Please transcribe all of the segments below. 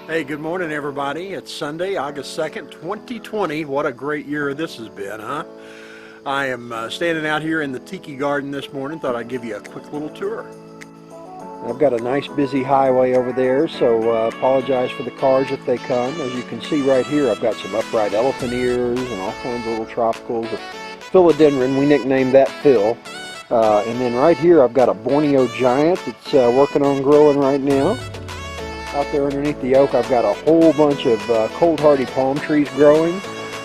Hey, good morning everybody. It's Sunday, August 2nd, 2020. What a great year this has been, huh? I am standing out here in the Tiki garden this morning. Thought I'd give you a quick little tour. I've got a nice busy highway over there, so apologize for the cars if they come. As you can see right here, I've got some upright elephant ears and all kinds of little tropicals. Philodendron, we nicknamed that Phil. And then right here I've got a Borneo giant that's working on growing right now. Out there underneath the oak, I've got a whole bunch of cold hardy palm trees growing.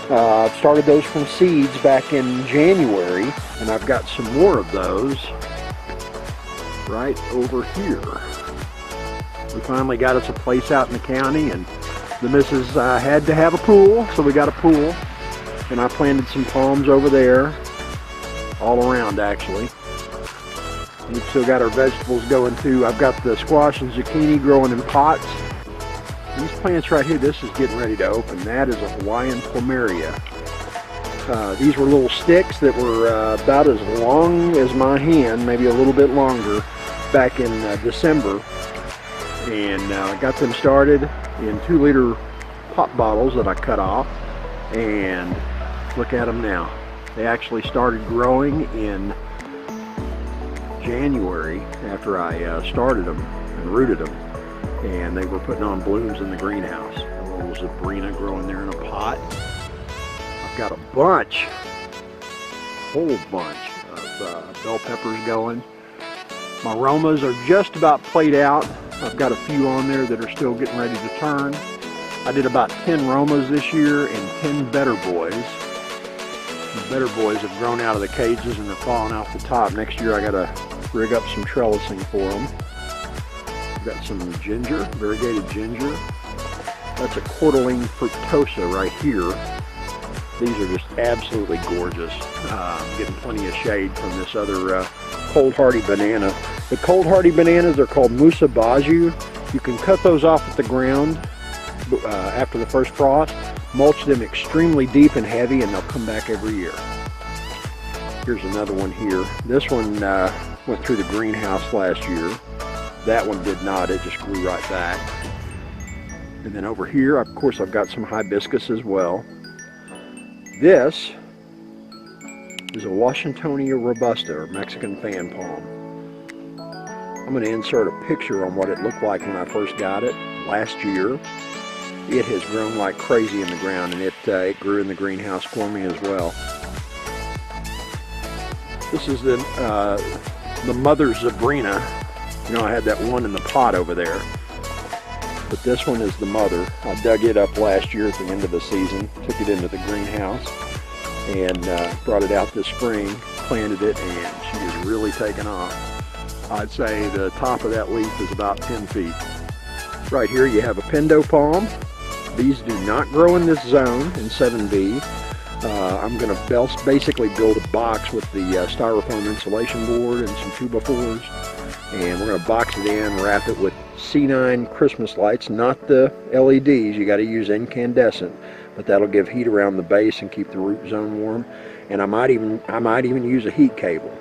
I've started those from seeds back in January, and I've got some more of those right over here. We finally got us a place out in the county, and the missus had to have a pool, so we got a pool. And I planted some palms over there, all around actually. We've still got our vegetables going too. I've got the squash and zucchini growing in pots. These plants right here, this is getting ready to open. That is a Hawaiian Plumeria. These were little sticks that were about as long as my hand, maybe a little bit longer, back in December. And I got them started in 2-liter pop bottles that I cut off. And look at them now. They actually started growing in January after I started them and rooted them, and they were putting on blooms in the greenhouse. A little Zabrina growing there in a pot. I've got a bunch, whole bunch of bell peppers going. My Romas are just about played out. I've got a few on there that are still getting ready to turn. I did about 10 Romas this year and 10 Better Boys. The Better Boys have grown out of the cages and they're falling off the top. Next year I gotta rig up some trellising for them. I've got some ginger, variegated ginger. That's a Cordyline fructosa right here. These are just absolutely gorgeous. I'm getting plenty of shade from this other cold hardy banana. The cold hardy bananas are called Musa Baju. You can cut those off at the ground after the first frost, mulch them extremely deep and heavy, and they'll come back every year. Here's another one here. This one went through the greenhouse last year. That one did not, it just grew right back. And then over here, of course, I've got some hibiscus as well. This is a Washingtonia Robusta, or Mexican fan palm. I'm going to insert a picture on what it looked like when I first got it last year. It has grown like crazy in the ground, and it grew in the greenhouse for me as well. This is the mother Zabrina. You know, I had that one in the pot over there, but this one is the mother. I dug it up last year at the end of the season, took it into the greenhouse, and brought it out this spring, planted it, and she is really taking off. I'd say the top of that leaf is about 10 feet. Right here you have a Pindo Palm. These do not grow in this zone in 7B. I'm going to basically build a box with the styrofoam insulation board and some 2x4s, and we're going to box it in, wrap it with C9 Christmas lights, not the LEDs. You got to use incandescent, but that'll give heat around the base and keep the root zone warm. And I might even use a heat cable.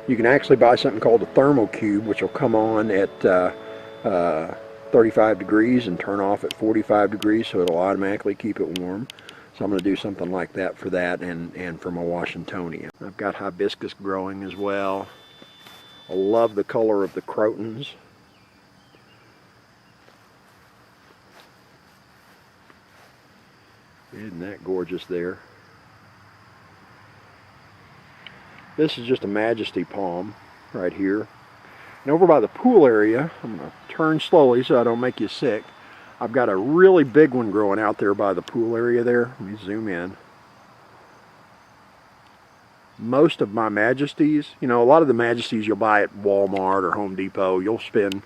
You can actually buy something called a thermal cube, which will come on at 35 degrees and turn off at 45 degrees, so it'll automatically keep it warm. So I'm going to do something like that for that and for my Washingtonia. I've got hibiscus growing as well. I love the color of the crotons. Isn't that gorgeous there? This is just a Majesty palm right here. And over by the pool area, I'm going to turn slowly so I don't make you sick. I've got a really big one growing out there by the pool area there. Let me zoom in. Most of my Majesties, you know, a lot of the Majesties you'll buy at Walmart or Home Depot, you'll spend,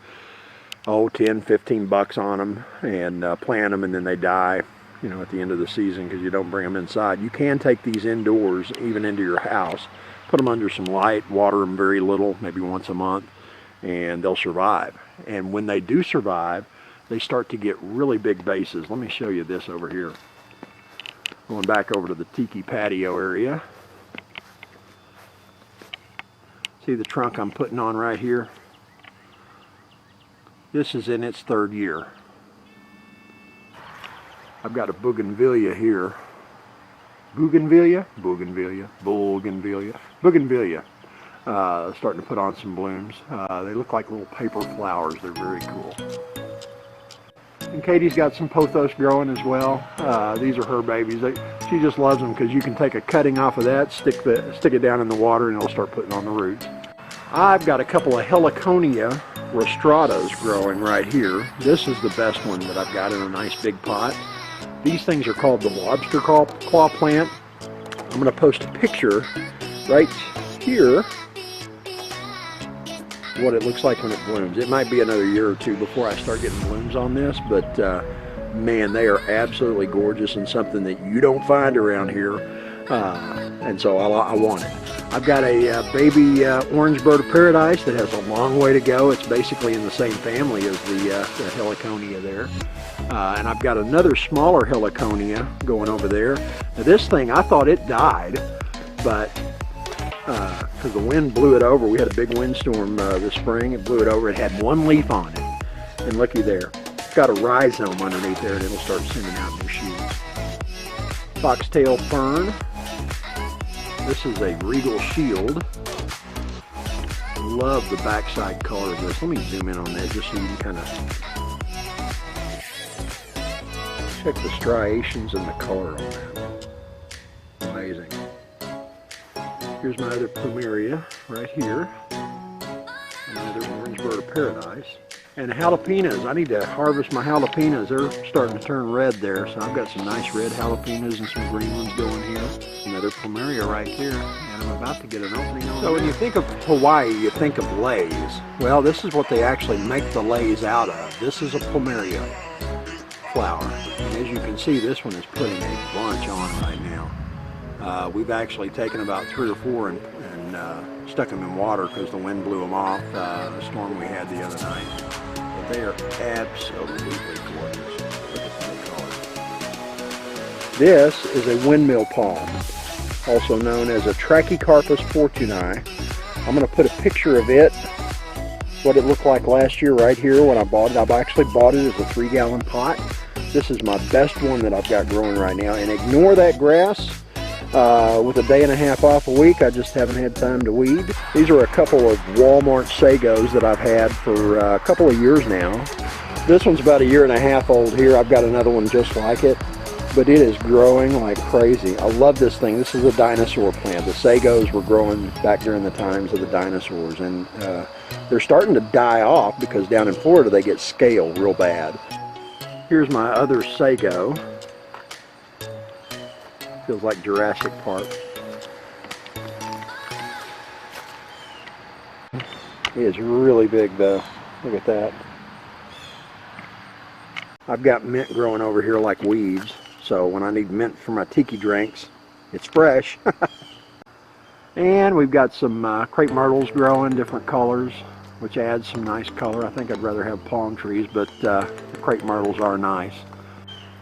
10, 15 bucks on them and plant them, and then they die, you know, at the end of the season because you don't bring them inside. You can take these indoors, even into your house, put them under some light, water them very little, maybe once a month, and they'll survive. And when they do survive, they start to get really big bases. Let me show you this over here. Going back over to the Tiki patio area. See the trunk I'm putting on right here? This is in its 3rd year. I've got a bougainvillea here. Bougainvillea? Bougainvillea. Bougainvillea. Bougainvillea. Starting to put on some blooms. They look like little paper flowers. They're very cool. And Katie's got some pothos growing as well. These are her babies. She just loves them because you can take a cutting off of that, stick it down in the water, and it'll start putting on the roots. I've got a couple of Heliconia Restradas growing right here. This is the best one that I've got in a nice big pot. These things are called the lobster claw plant. I'm going to post a picture right here what it looks like when it blooms. It might be another year or two before I start getting blooms on this, but man, they are absolutely gorgeous and something that you don't find around here, and so I want it. I've got a baby orange bird of paradise that has a long way to go. It's basically in the same family as the Heliconia there. And I've got another smaller Heliconia going over there. Now this thing, I thought it died, but because the wind blew it over. We had a big windstorm this spring. It blew it over. It had one leaf on it. And looky there. It's got a rhizome underneath there, and it'll start sending out new shoots. Foxtail fern. This is a regal shield. Love the backside color of this. Let me zoom in on that just so you can kind of check the striations and the color on that. Amazing. Here's my other Plumeria right here. Another orange bird of paradise. And jalapenos. I need to harvest my jalapenos. They're starting to turn red there. So I've got some nice red jalapenos and some green ones going here. Another Plumeria right here. And I'm about to get an opening on. So when you think of Hawaii, you think of leis. Well, this is what they actually make the leis out of. This is a Plumeria flower. And as you can see, this one is putting a bunch on right now. We've actually taken about 3 or 4 and stuck them in water because the wind blew them off, the storm we had the other night. But they are absolutely gorgeous. Look at the color. This is a Windmill Palm, also known as a Trachycarpus fortunei. I'm going to put a picture of it, what it looked like last year right here when I bought it. I've actually bought it as a 3-gallon pot. This is my best one that I've got growing right now. And ignore that grass. With a day and a half off a week, I just haven't had time to weed. These are a couple of Walmart sagos that I've had for a couple of years now. This one's about 1.5 years old here. I've got another one just like it, but it is growing like crazy. I love this thing. This is a dinosaur plant. The sagos were growing back during the times of the dinosaurs, and they're starting to die off because down in Florida they get scale real bad. Here's my other sago. Feels like Jurassic Park. It is really big though. Look at that. I've got mint growing over here like weeds, so when I need mint for my tiki drinks, it's fresh. And we've got some crepe myrtles growing, different colors, which adds some nice color. I think I'd rather have palm trees, but the crepe myrtles are nice.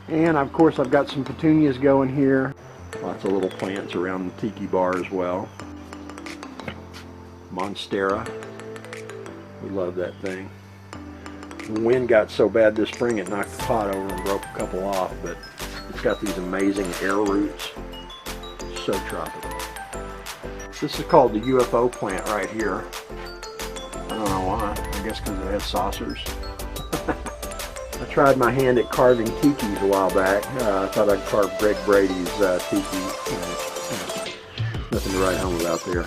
And of course I've got some petunias going here. Lots of little plants around the tiki bar as well. Monstera. We love that thing. The wind got so bad this spring it knocked the pot over and broke a couple off, but it's got these amazing air roots. So tropical. This is called the Ufo Plant right here. I don't know why. I guess because it has saucers. I tried my hand at carving tikis a while back. I thought I'd carve Greg Brady's tiki. Nothing to write home about there.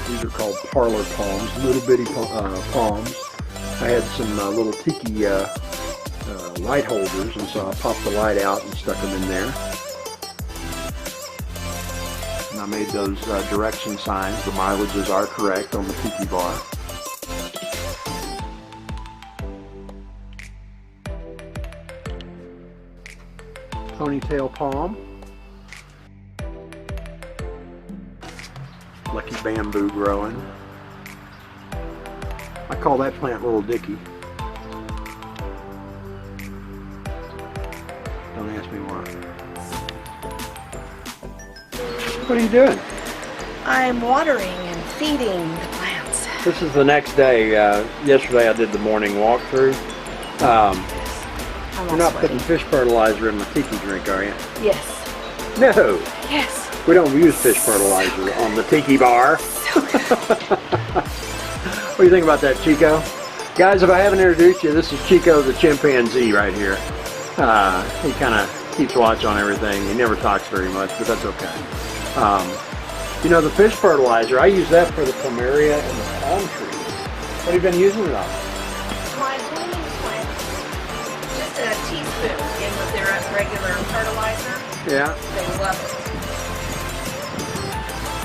These are called Parlor Palms, little bitty palms. I had some little tiki light holders, and so I popped the light out and stuck them in there. And I made those direction signs. The mileages are correct on the tiki bar. Ponytail palm, lucky bamboo growing. I call that plant Little Dicky. Don't ask me why. What are you doing? I'm watering and feeding the plants. This is the next day. Yesterday I did the morning walkthrough. You're not putting fish fertilizer in my tiki drink, are you? Yes. No. Yes. We don't use fish fertilizer on the tiki bar. What do you think about that, Chico? Guys, if I haven't introduced you, this is Chico the chimpanzee right here. He kind of keeps watch on everything. He never talks very much, but that's okay. You know, the fish fertilizer, I use that for the Plumeria and the palm trees. What have you been using it on? My blooming plants. Just a teaspoon in with their regular fertilizer. Yeah. They love it.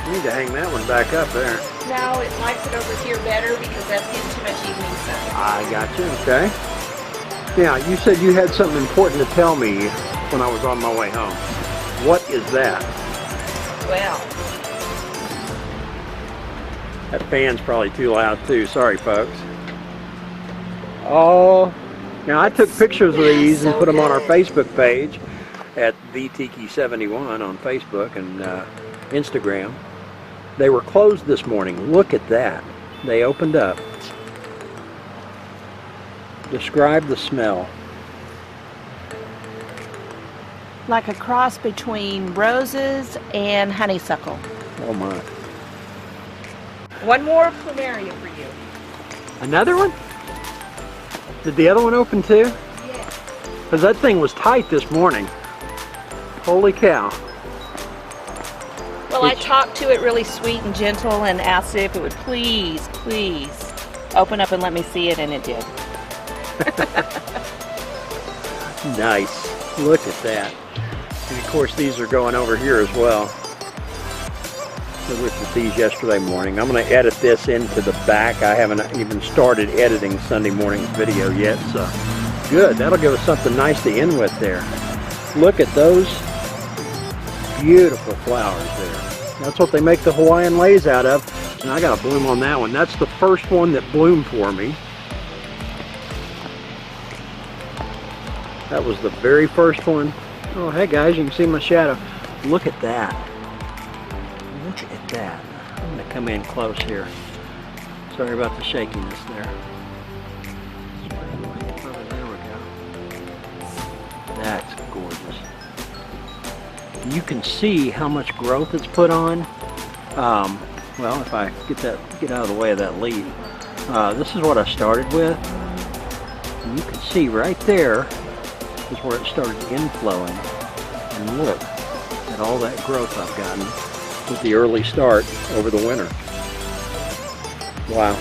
You need to hang that one back up there. No, it likes it over here better because that's getting too much evening sun. I got you, okay. Now, you said you had something important to tell me when I was on my way home. What is that? Well, That fan's probably too loud too. Sorry, folks. Oh, now I took pictures of these and put them on our Facebook page at ThiTiki71 on Facebook and Instagram. They were closed this morning. Look at that. They opened up. Describe the smell. like a cross between roses and honeysuckle. Oh my. One more plumeria for you. Another one? Did the other one open too? Yes. Because that thing was tight this morning. Holy cow. Well, I talked to it really sweet and gentle and asked it if it would please open up and let me see it, and it did. Nice. Look at that. And of course these are going over here as well. I looked at these yesterday morning. I'm going to edit this into the back. I haven't even started editing Sunday morning's video yet, so good. That'll give us something nice to end with there. Look at those beautiful flowers there. That's what they make the Hawaiian lays out of. And I got a bloom on that one. That's the first one that bloomed for me. That was the very first one. Oh, hey guys, you can see my shadow. Look at that. Look at that. I'm going to come in close here. Sorry about the shakiness there. There we go. That's gorgeous. You can see how much growth it's put on. Well, if I get out of the way of that leaf. This is what I started with. And you can see right there is where it started inflowing. And look at all that growth I've gotten with the early start over the winter. Wow.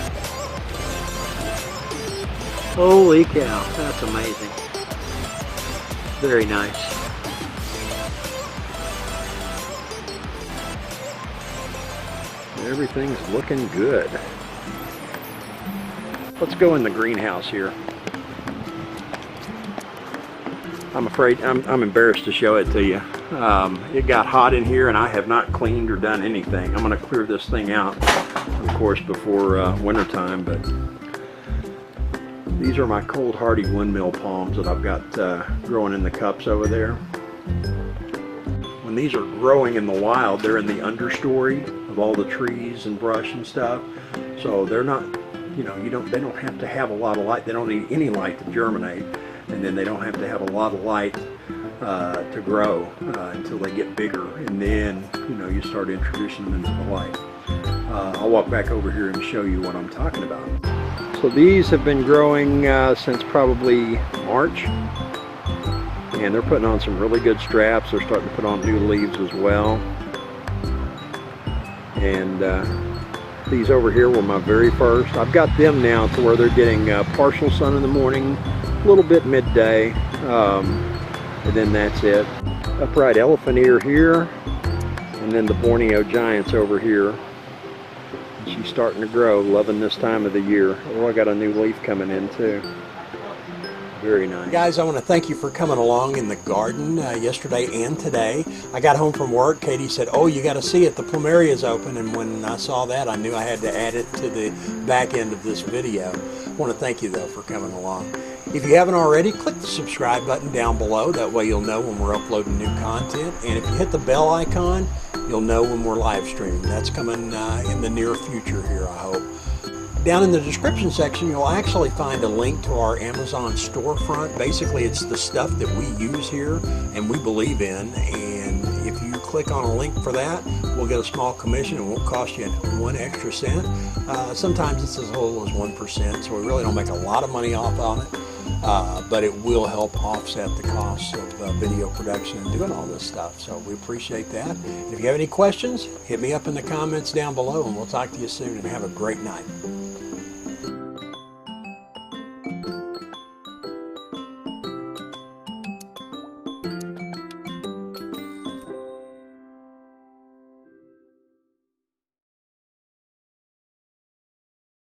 Holy cow, that's amazing. Very nice. Everything's looking good. Let's go in the greenhouse here. I'm afraid, I'm embarrassed to show it to you. It got hot in here and I have not cleaned or done anything. I'm going to clear this thing out, of course, before winter time, but these are my cold hardy windmill palms that I've got growing in the cups over there. When these are growing in the wild, they're in the understory of all the trees and brush and stuff. So they're not, you know, they don't have to have a lot of light. They don't need any light to germinate. And then they don't have to have a lot of light to grow until they get bigger, and then you start introducing them into the light. I'll walk back over here and show you what I'm talking about. So these have been growing since probably March, and they're putting on some really good straps. They're starting to put on new leaves as well. And these over here were my very first. I've got them now to where they're getting partial sun in the morning, a little bit midday, and then that's it. Upright elephant ear here, and then the Borneo giants over here. She's starting to grow, loving this time of the year. Oh, I got a new leaf coming in too. Very nice. Guys, I want to thank you for coming along in the garden yesterday and today. I got home from work. Katie said, oh, you got to see it. The Plumeria is open. And when I saw that, I knew I had to add it to the back end of this video. I want to thank you, though, for coming along. If you haven't already, click the subscribe button down below. That way you'll know when we're uploading new content. And if you hit the bell icon, you'll know when we're live streaming. That's coming in the near future here, I hope. Down in the description section, you'll actually find a link to our Amazon storefront. Basically, it's the stuff that we use here and we believe in. And if you click on a link for that, we'll get a small commission. It won't cost you 1 extra cent. Sometimes it's as little as 1%, so we really don't make a lot of money off on it. But it will help offset the costs of video production and doing all this stuff. So we appreciate that. And if you have any questions, hit me up in the comments down below, and we'll talk to you soon, and have a great night.